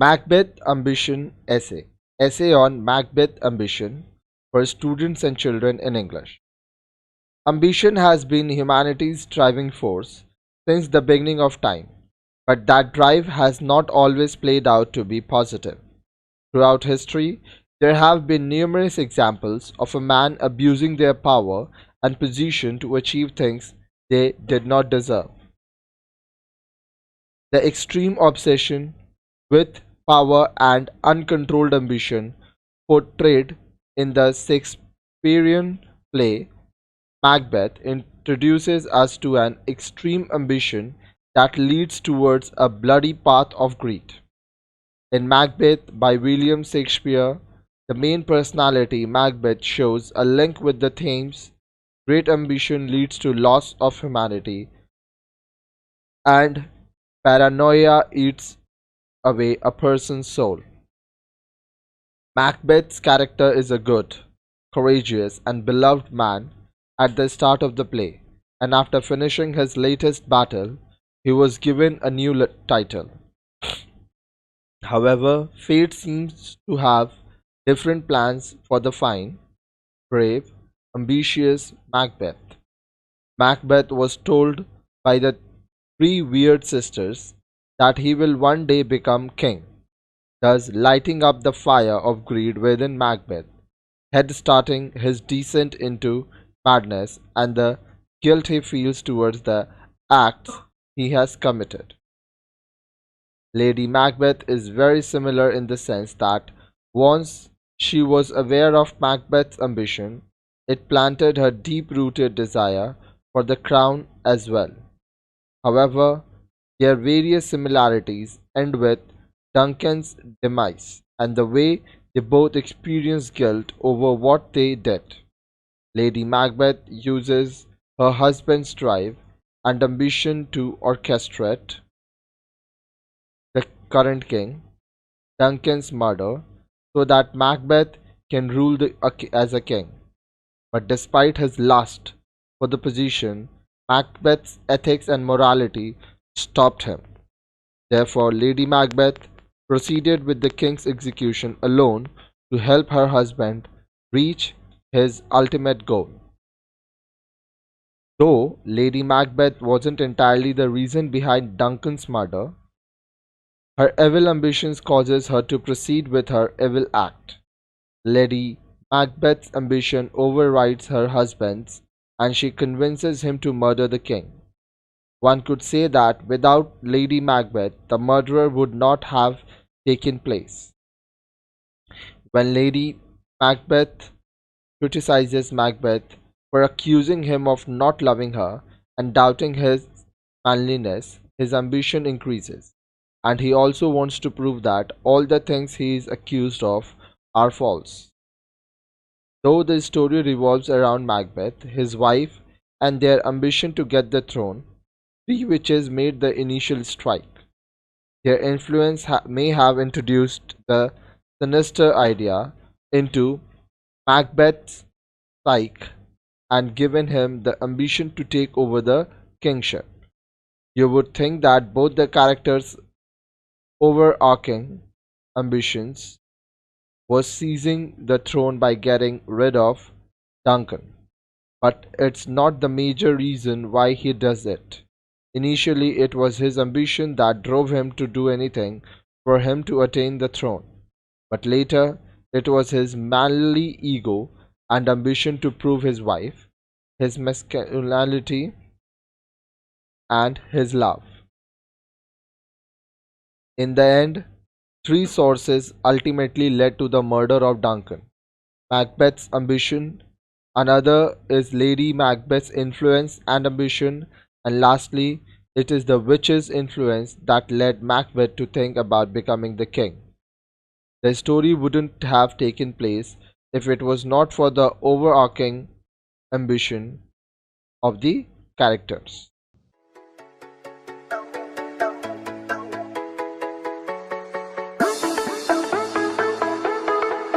Macbeth Ambition Essay. Essay on Macbeth Ambition for students and children in English. Ambition has been humanity's driving force since the beginning of time, but that drive has not always played out to be positive. Throughout history, there have been numerous examples of a man abusing their power and position to achieve things they did not deserve. The extreme obsession with power and uncontrolled ambition portrayed in the Shakespearean play Macbeth introduces us to an extreme ambition that leads towards a bloody path of greed. In Macbeth by William Shakespeare, the main personality, Macbeth, shows a link with the themes great ambition leads to loss of humanity and paranoia eats away a person's soul. Macbeth's character is a good, courageous, and beloved man at the start of the play, and after finishing his latest battle, he was given a new title. However, fate seems to have different plans for the fine, brave, ambitious Macbeth. Macbeth was told by the three weird sisters that he will one day become king, thus lighting up the fire of greed within Macbeth, head-starting his descent into madness and the guilt he feels towards the acts he has committed. Lady Macbeth is very similar in the sense that once she was aware of Macbeth's ambition, it planted her deep-rooted desire for the crown as well. However, their various similarities end with Duncan's demise and the way they both experience guilt over what they did. Lady Macbeth uses her husband's drive and ambition to orchestrate the current king, Duncan's murder, so that Macbeth can rule as a king. But despite his lust for the position, Macbeth's ethics and morality stopped him. Therefore, Lady Macbeth proceeded with the king's execution alone to help her husband reach his ultimate goal. Though Lady Macbeth wasn't entirely the reason behind Duncan's murder, her evil ambitions causes her to proceed with her evil act. Lady Macbeth's ambition overrides her husband's and she convinces him to murder the king. One could say that without Lady Macbeth, the murder would not have taken place. When Lady Macbeth criticizes Macbeth for accusing him of not loving her and doubting his manliness, his ambition increases, and he also wants to prove that all the things he is accused of are false. Though the story revolves around Macbeth, his wife, and their ambition to get the throne, three witches made the initial strike. Their influence may have introduced the sinister idea into Macbeth's psyche and given him the ambition to take over the kingship. You would think that both the characters' overarching ambitions was seizing the throne by getting rid of Duncan, but it's not the major reason why he does it. Initially, it was his ambition that drove him to do anything for him to attain the throne, but later it was his manly ego and ambition to prove his wife, his masculinity, and his love. In the end, three sources ultimately led to the murder of Duncan: Macbeth's ambition, another is Lady Macbeth's influence and ambition, and lastly, it is the witch's influence that led Macbeth to think about becoming the king. The story wouldn't have taken place if it was not for the overarching ambition of the characters.